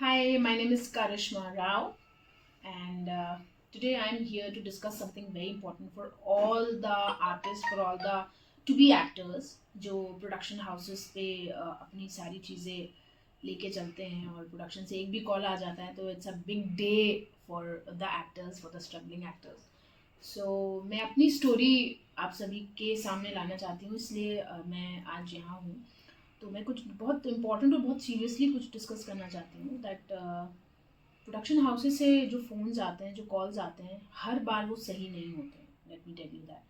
Hi, my name is Karishma Rao, and today I'm here to discuss something very important for all the artists, for all the to be actors जो production houses पे अपनी सारी चीज़ें लेके चलते हैं और प्रोडक्शन से एक भी कॉल आ जाता है तो it's a big day for the actors, for the struggling actors. So मैं अपनी स्टोरी आप सभी के सामने लाना चाहती हूँ, इसलिए मैं आज यहाँ हूँ। तो मैं कुछ बहुत इंपॉर्टेंट और बहुत सीरियसली कुछ डिस्कस करना चाहती हूँ दैट प्रोडक्शन हाउसेस से जो फ़ोन्स आते हैं, जो कॉल्स आते हैं, हर बार वो सही नहीं होते हैं। Let me tell you that,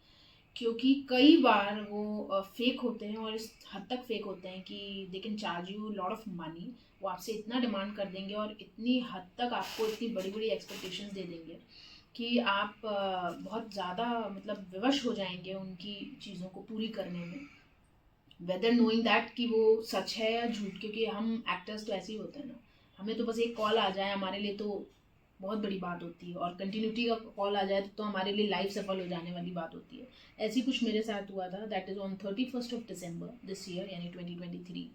क्योंकि कई बार वो फेक होते हैं और इस हद तक फेक होते हैं कि they can charge you lot of money. वो आपसे इतना डिमांड कर देंगे और इतनी हद तक आपको इतनी बड़ी बड़ी एक्सपेक्टेशंस दे देंगे कि आप बहुत ज़्यादा मतलब विवश हो जाएंगे उनकी चीज़ों को पूरी करने में, वेदर नोइंग दैट कि वो सच है या झूठ। क्योंकि हम एक्टर्स तो ऐसे ही होते हैं ना, हमें तो बस एक कॉल आ जाए हमारे लिए तो बहुत बड़ी बात होती है, और कंटिन्यूटी का कॉल आ जाए तो हमारे लिए लाइफ सफल हो जाने वाली बात होती है। ऐसी कुछ मेरे साथ हुआ था। That is on 31 December this year, यानी 2023।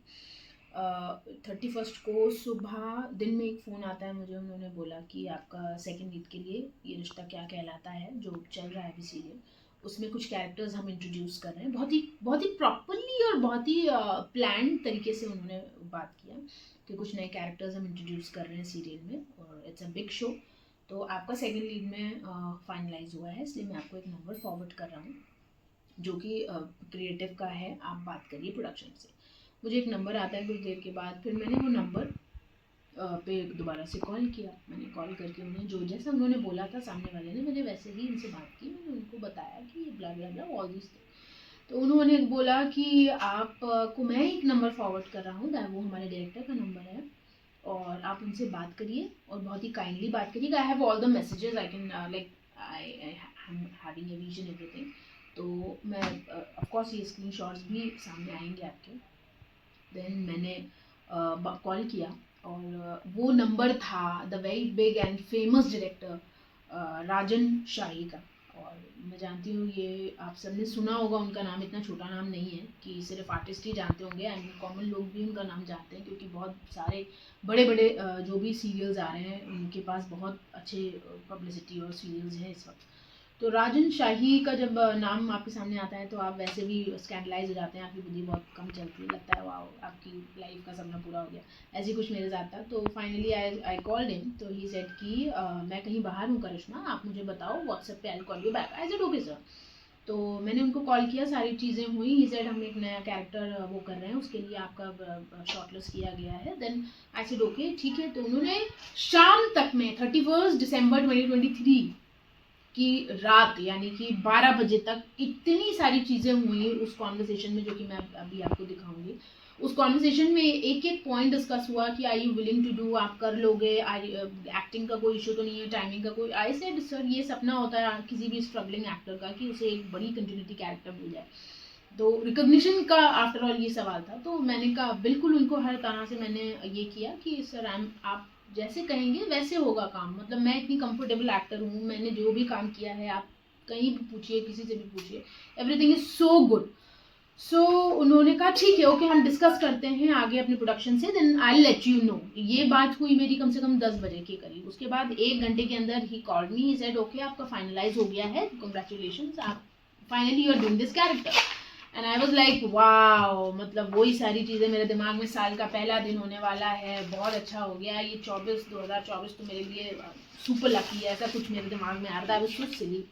31 को सुबह दिन में एक फ़ोन आता है मुझे। उन्होंने बोला कि आपका सेकंड लीड के लिए ये रिश्ता क्या कहलाता है जो चल रहा है अभी सीरियल, उसमें कुछ कैरेक्टर्स हम इंट्रोड्यूस कर रहे हैं। बहुत ही प्रॉपरली और बहुत ही प्लान तरीके से उन्होंने बात किया कि कुछ नए कैरेक्टर्स हम इंट्रोड्यूस कर रहे हैं सीरियल में और इट्स अ बिग शो। तो आपका सेकंड लीड में फाइनलाइज हुआ है, इसलिए मैं आपको एक नंबर फॉरवर्ड कर रहा हूँ जो कि क्रिएटिव का है। आप बात करिए प्रोडक्शन से। मुझे एक नंबर आता है कुछ देर के बाद, फिर मैंने वो नंबर पे दोबारा से कॉल किया। मैंने कॉल करके उन्हें जो जैसा उन्होंने बोला था सामने वाले ने, मैंने वैसे ही इनसे बात की। मैंने उनको बताया कि ब्ला ब्ला ब्ला ऑल दिस। तो उन्होंने बोला कि आप को मैं एक नंबर फॉरवर्ड कर रहा हूँ, वो हमारे डायरेक्टर का नंबर है और आप उनसे बात करिए और बहुत ही काइंडली बात करिएगा। I have all the messages, I can like I am having a vision everything. तो मैं ऑफ कोर्स ये स्क्रीनशॉट्स भी सामने आएंगे आपके। देन मैंने कॉल किया और वो नंबर था the very big and famous director Rajan Shahi का। और मैं जानती हूँ ये आप सबने सुना होगा उनका नाम, इतना छोटा नाम नहीं है कि सिर्फ आर्टिस्ट ही जानते होंगे, एंड कॉमन लोग भी उनका नाम जानते हैं क्योंकि बहुत सारे बड़े बड़े जो भी सीरियल्स आ रहे हैं उनके पास बहुत अच्छे पब्लिसिटी और सीरियल्स हैं इस वक्त। तो राजन शाही का जब नाम आपके सामने आता है तो आप वैसे भी स्कैंडलाइज हो जाते हैं, आपकी बुद्धि बहुत कम चलती है, लगता है वाह आपकी लाइफ का सपना पूरा हो गया। ऐसी कुछ मेरे साथ था। तो फाइनली आई कॉल्ड हिम। तो ही सेड कि मैं कहीं बाहर हूँ करिश्मा, आप मुझे बताओ व्हाट्सएप पे, I call you back. I said okay sir. तो मैंने उनको कॉल किया, सारी चीज़ें हुई। ही सेड हम एक नया कैरेक्टर वो कर रहे हैं, उसके लिए आपका शॉर्टलिस्ट किया गया है। देन आई सेड ओके ठीक है। तो उन्होंने शाम तक में 31 दिसंबर 2023 की रात यानी कि 12 बजे तक इतनी सारी चीज़ें हुई उस कॉन्वर्सेशन में, जो कि मैं अभी आपको दिखाऊंगी। उस कॉन्वर्सेशन में एक एक पॉइंट डिस्कस हुआ कि आई यू विलिंग टू डू, आप कर लोगे, एक्टिंग का कोई इशू तो नहीं है, टाइमिंग का कोई। आई सेड सर ये सपना होता है किसी भी स्ट्रगलिंग एक्टर का कि उसे एक बड़ी कंटिन्यूटी कैरेक्टर मिल जाए। तो रिकॉग्निशन का आफ्टर ऑल ये सवाल था। तो मैंने कहा बिल्कुल, उनको हर तरह से मैंने ये किया कि सर आप जैसे कहेंगे वैसे होगा काम। मतलब मैं इतनी कंफर्टेबल एक्टर हूँ, मैंने जो भी काम किया है आप कहीं भी पूछिए, किसी से भी पूछिए, एवरीथिंग इज सो गुड। सो उन्होंने कहा ठीक है ओके, हम डिस्कस करते हैं आगे अपने प्रोडक्शन से, then I let you know. ये बात हुई मेरी कम से कम 10 बजे के करीब। उसके बाद 1 घंटे के अंदर ही called me, he said okay आपका फाइनलाइज हो गया है, कंग्रेचुलेशन, आप finally you are doing this character. And I was like wow, मतलब वही सारी चीज़ें मेरे दिमाग में। साल का पहला दिन होने वाला है, बहुत अच्छा हो गया ये 2024 तो मेरे लिए सुपर लकी है, ऐसा कुछ मेरे दिमाग में आ रहा था। I was so silly.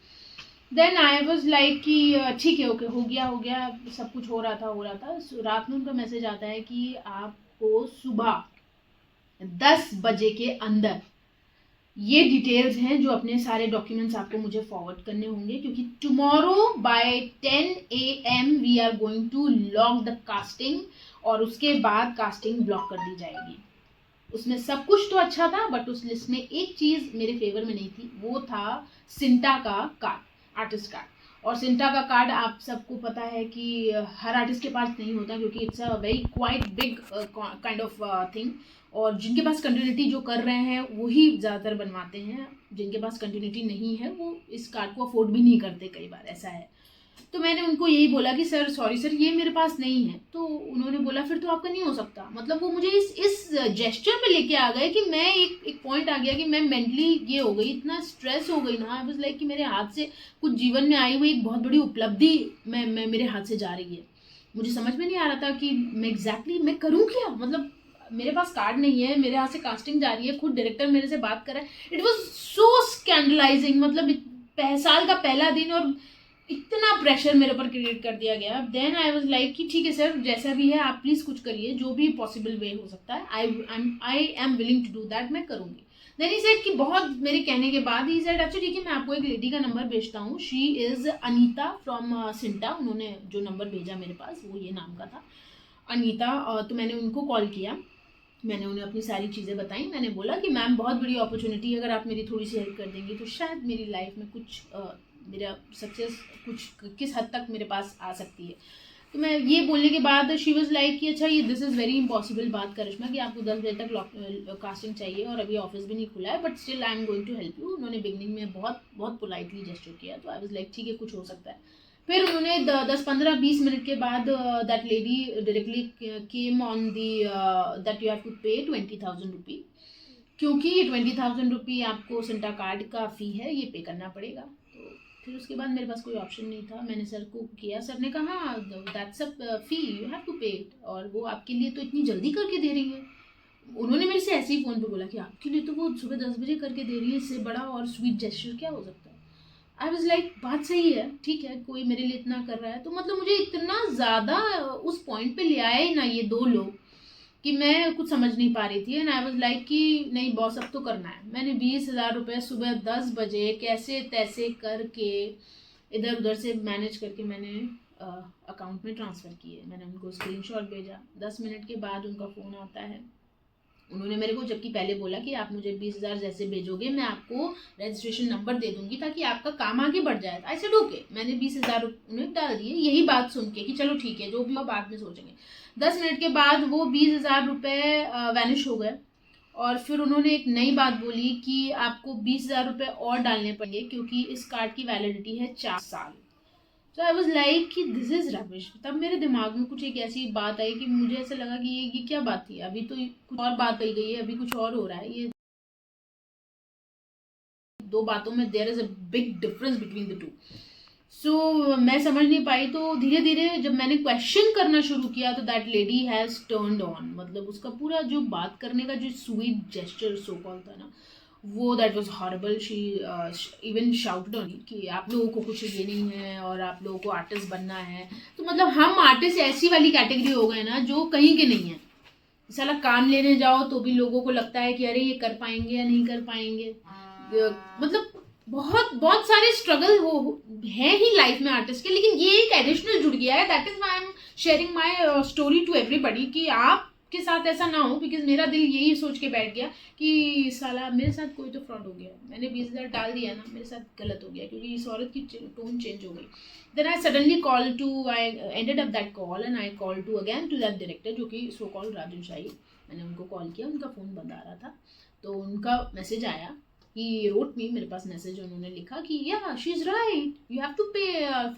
Then I was like कि ठीक है ओके, हो गया सब कुछ, हो रहा था। रात में उनका मैसेज आता है कि आपको सुबह 10 बजे के अंदर ये डिटेल्स हैं जो अपने सारे डॉक्यूमेंट्स आपको मुझे फॉरवर्ड करने होंगे, क्योंकि tomorrow by 10 AM we are going to lock the casting, और उसके बाद कास्टिंग ब्लॉक कर दी जाएगी। उसमें सब कुछ तो अच्छा था, बट उस लिस्ट में एक चीज़ मेरे फेवर में नहीं थी, वो था सिंटा का कार्ड, आर्टिस्ट कार्ड। और सिंटा का कार्ड आप सबको पता है कि हर आर्टिस्ट के पास नहीं होता, क्योंकि it's a very quite big kind of thing. और जिनके पास कंटिन्यूटी जो कर रहे हैं वही ज़्यादातर बनवाते हैं, जिनके पास कंटिन्यूटी नहीं है वो इस कार्ड को अफोर्ड भी नहीं करते, कई बार ऐसा है। तो मैंने उनको यही बोला कि सर सॉरी सर, ये मेरे पास नहीं है। तो उन्होंने बोला फिर तो आपका नहीं हो सकता। मतलब वो मुझे इस जेस्चर पे लेके आ गए कि मैं एक पॉइंट आ गया कि मैं मेंटली ये हो गई, इतना स्ट्रेस हो गई ना। आई वाज लाइक कि मेरे हाथ से कुछ जीवन में आई हुई एक बहुत बड़ी उपलब्धि मैं मेरे हाथ से जा रही है। मुझे समझ में नहीं आ रहा था कि मैं एग्जैक्टली मैं करूँ क्या। मतलब मेरे पास कार्ड नहीं है, मेरे हाथ से कास्टिंग जा रही है, खुद डायरेक्टर मेरे से बात कर रहा है। It was so scandalising. मतलब साल का पहला दिन और इतना प्रेशर मेरे ऊपर क्रिएट कर दिया गया। देन आई वाज लाइक कि ठीक है सर, जैसा भी है आप प्लीज़ कुछ करिए, जो भी पॉसिबल वे हो सकता है, I am willing to do that, मैं करूँगी। देन ही सेड कि बहुत मेरे कहने के बाद ही सेड अच्छा ठीक है, मैं आपको एक लेडी का नंबर भेजता हूँ। She is Anita from CINTAA. उन्होंने जो नंबर भेजा मेरे पास वो ये नाम का था, अनीता। तो मैंने उनको कॉल किया, मैंने उन्हें अपनी सारी चीज़ें बताई। मैंने बोला कि मैम बहुत बड़ी अपॉर्चुनिटी है, अगर आप मेरी थोड़ी सी हेल्प कर देंगी तो शायद मेरी लाइफ में कुछ मेरा सक्सेस कुछ किस हद तक मेरे पास आ सकती है। तो मैं ये बोलने के बाद शी वाज लाइक कि अच्छा ये दिस इज़ वेरी इम्पॉसिबल बात करिश्मा कि आपको 10 बजे तक कास्टिंग चाहिए और अभी ऑफिस भी नहीं खुला है, but still I am going to help you. उन्होंने बिगनिंग में बहुत बहुत पोलाइटली जेस्चर किया। तो आई वाज लाइक ठीक है, कुछ हो सकता है। फिर उन्होंने 10-15-20 मिनट के बाद that lady directly came on the that you have to pay 20,000 रुपी, क्योंकि 20,000 रुपी आपको सेंटा कार्ड का फ़ी है, ये पे करना पड़ेगा। तो फिर उसके बाद मेरे पास कोई ऑप्शन नहीं था। मैंने सर को किया, सर ने कहा that's a fee, you have to pay it, और वो आपके लिए तो इतनी जल्दी करके दे रही है। उन्होंने मेरे से ऐसे ही फ़ोन पे बोला कि आपके लिए तो वो सुबह 10 बजे करके दे रही है, इससे बड़ा और स्वीट जेस्चर क्या हो सकता है। आई वॉज लाइक बात सही है, ठीक है, कोई मेरे लिए इतना कर रहा है। तो मतलब मुझे इतना ज़्यादा उस पॉइंट पे ले आए ना ये दो लोग कि मैं कुछ समझ नहीं पा रही थी। एंड आई वॉज लाइक कि नहीं बॉस, अब तो करना है। मैंने 20,000 रुपये सुबह 10 बजे कैसे तैसे करके इधर उधर से मैनेज करके मैंने अकाउंट में ट्रांसफ़र किए। मैंने उनको स्क्रीनशॉट भेजा। 10 मिनट के बाद उनका फ़ोन आता है। उन्होंने मेरे को जबकि पहले बोला कि आप मुझे 20,000 जैसे भेजोगे मैं आपको रजिस्ट्रेशन नंबर दे दूंगी ताकि आपका काम आगे बढ़ जाए। I said okay. मैंने 20,000 उन्हें डाल दिए, यही बात सुन के कि चलो ठीक है जो भी हो बाद में सोचेंगे। 10 मिनट के बाद वो 20,000 रुपये वैनिश हो गए। और फिर उन्होंने एक नई बात बोली कि आपको 20,000 रुपये और डालने पड़ेंगे क्योंकि इस कार्ड की वैलिडिटी है 4 साल। तो आई वॉज लाइक कि दिस इज रबिश। तब मेरे दिमाग में कुछ एक ऐसी बात आई कि मुझे ऐसा लगा कि ये क्या बात थी, अभी तो कुछ और बात कही गई है, अभी कुछ और हो रहा है। ये दो बातों में there is a big difference between the two. So मैं समझ नहीं पाई। तो धीरे धीरे जब मैंने क्वेश्चन करना शुरू किया तो that lady has turned on. मतलब उसका पूरा जो बात करने का जो स्वीट जेस्चर सो कॉल था ना, वो that was horrible. She even shouted on कि आप लोगों को कुछ ये नहीं है और आप लोगों को आर्टिस्ट बनना है। तो मतलब हम आर्टिस्ट ऐसी वाली कैटेगरी हो गए ना जो कहीं के नहीं है। साला काम लेने जाओ तो भी लोगों को लगता है कि अरे ये कर पाएंगे या नहीं कर पाएंगे। मतलब बहुत बहुत सारे स्ट्रगल वो है ही लाइफ में आर्टिस्ट के। लेकिन ये एक एडिशनल जुड़ गया है। That is why I am sharing my story to everybody कि आपके साथ ऐसा ना हो। बिकॉज मेरा दिल यही सोच के बैठ गया कि साला मेरे साथ कोई तो फ्रॉड हो गया, मैंने 20,000 डाल दिया ना, मेरे साथ गलत हो गया क्योंकि इस औरत की टोन चेंज हो गई। Then I suddenly called to, I ended up that call and I called to again to that director जो कि so called राजन शाही। मैंने उनको कॉल किया, उनका फ़ोन बंद आ रहा था। तो उनका मैसेज आया, he wrote me, मेरे पास मैसेज उन्होंने लिखा कि yeah she is right, you have to pay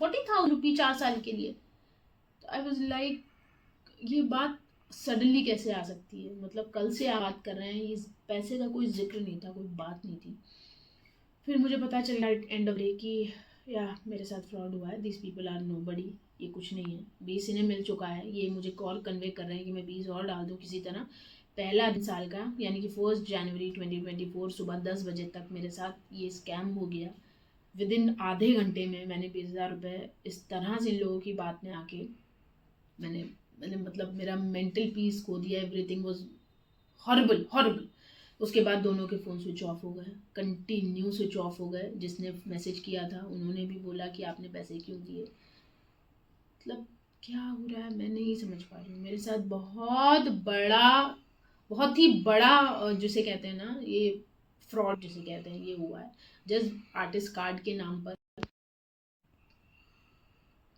40,000 रुपये 4 साल के लिए। तो I was like ये बात सडनली कैसे आ सकती है। मतलब कल से आप बात कर रहे हैं, इस पैसे का कोई जिक्र नहीं था, कोई बात नहीं थी। फिर मुझे पता चला एंड ऑफ डे कि या मेरे साथ फ्रॉड हुआ है, दिस पीपल आर नोबडी, ये कुछ नहीं है। 20 इन्हें मिल चुका है, ये मुझे कॉल कन्वे कर रहे हैं कि मैं 20 और डाल दूँ किसी तरह। पहला साल का यानी कि 1 जनवरी 2024 सुबह 10 बजे तक मेरे साथ ये स्कैम हो गया। विद इन आधे घंटे में मैंने 20,000 रुपये इस तरह से इन लोगों की बात में आके मैंने मैंने मतलब मेरा मेंटल पीस खो दिया। Everything was horrible horrible. उसके बाद दोनों के फ़ोन स्विच ऑफ हो गए, कंटिन्यू स्विच ऑफ हो गए। जिसने मैसेज किया था उन्होंने भी बोला कि आपने पैसे क्यों दिए। मतलब क्या हो रहा है मैं नहीं समझ पा रही हूँ। मेरे साथ बहुत बड़ा, बहुत ही बड़ा जिसे कहते हैं ना ये फ्रॉड जिसे कहते हैं ये हुआ है जस्ट आर्टिस्ट कार्ड के नाम पर।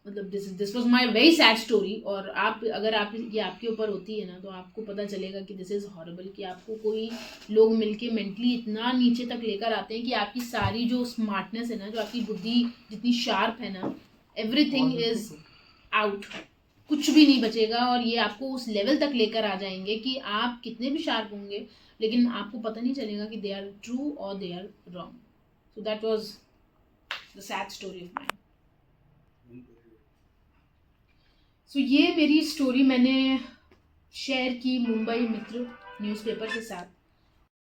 मतलब this was my very sad story. और आप अगर आप ये आपके ऊपर होती है ना तो आपको पता चलेगा कि दिस इज़ हॉरिबल कि आपको कोई लोग मिलके मेंटली इतना नीचे तक लेकर आते हैं कि आपकी सारी जो स्मार्टनेस है ना, जो आपकी बुद्धि जितनी शार्प है ना, एवरीथिंग इज आउट, कुछ भी नहीं बचेगा, और ये आपको उस लेवल तक लेकर आ जाएंगे कि आप कितने भी शार्प होंगे लेकिन आपको पता नहीं चलेगा कि दे आर ट्रू और they are wrong. So that was the sad story of mine. So ये मेरी स्टोरी मैंने शेयर की मुंबई मित्र न्यूज़पेपर के साथ,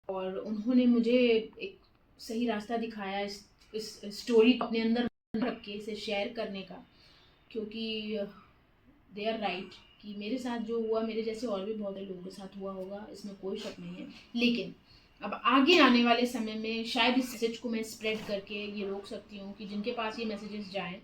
और उन्होंने मुझे एक सही रास्ता दिखाया इस स्टोरी को अपने अंदर रख के इसे शेयर करने का, क्योंकि दे आर राइट कि मेरे साथ जो हुआ मेरे जैसे और भी बहुत लोगों के साथ हुआ होगा, इसमें कोई शक नहीं है. लेकिन अब आगे आने वाले समय में शायद इस मैसेज को मैं स्प्रेड करके ये रोक सकती हूँ कि जिनके पास ये मैसेजेस जाएं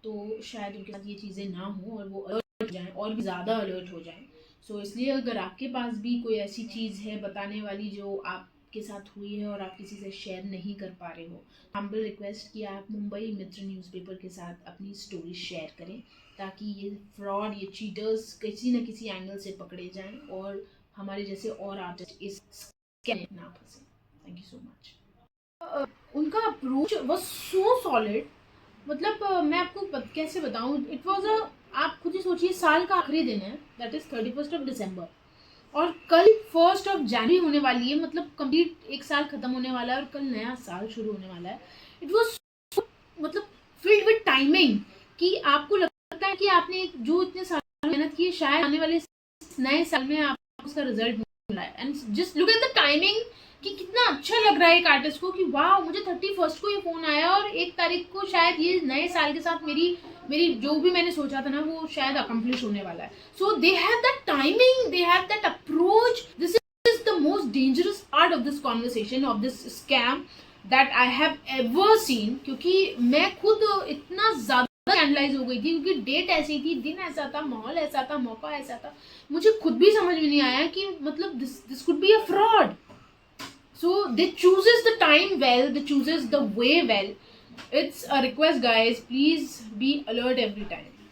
तो शायद उनके साथ ये चीज़ें ना हो और वो अलर्ट हो जाएं और भी ज़्यादा अलर्ट हो जाएं. सो इसलिए अगर आपके पास भी कोई ऐसी चीज़ है बताने वाली जो आपके साथ हुई है और आप किसी से शेयर नहीं कर पा रहे हो, हम्बल रिक्वेस्ट कि आप मुंबई मित्र न्यूज़पेपर के साथ अपनी स्टोरी शेयर करें, ताकि ये फ्रॉड, ये चीटर्स किसी न किसी एंगल से पकड़े जाएं और हमारे जैसे और आर्टिस्ट इस स्कैम में ना फंसे. Thank you so much. उनका अप्रोच वाज सो सॉलिड. मतलब मैं आपको कैसे बताऊं, इट वाज अ, आप खुद ही सोचिए, साल का आखिरी दिन है, दैट इज 31 दिसंबर, और कल 1 जनवरी होने वाली है. मतलब कंप्लीट एक साल खत्म होने वाला है और कल नया साल शुरू होने वाला है. इट वाज मतलब फिल्ड विद टाइमिंग कि आपको लगता है कि आपने जो इतने साल मेहनत की है शायद आने वाले नए साल में आपको उसका रिजल्ट मिला है. And just look at the timing कि कितना अच्छा लग रहा है एक आर्टिस्ट को कि वाह, मुझे 31 को ये फोन आया और 1 तारीख को शायद ये नए साल के साथ मेरी जो भी मैंने सोचा था ना वो शायद अकम्प्लिश होने वाला है. So they have that timing, they have that approach. This is the most dangerous part of this conversation, of this scam that I have ever seen. क्योंकि मैं खुद इतना ज़्यादा एनालाइज हो गई थी, क्योंकि डेट ऐसी थी, दिन ऐसा था, माहौल ऐसा था, मौका ऐसा था, मुझे खुद भी समझ में नहीं आया कि मतलब this could be a fraud. So they chooses the time well, they chooses the way well. It's a request, guys, please be alert every time.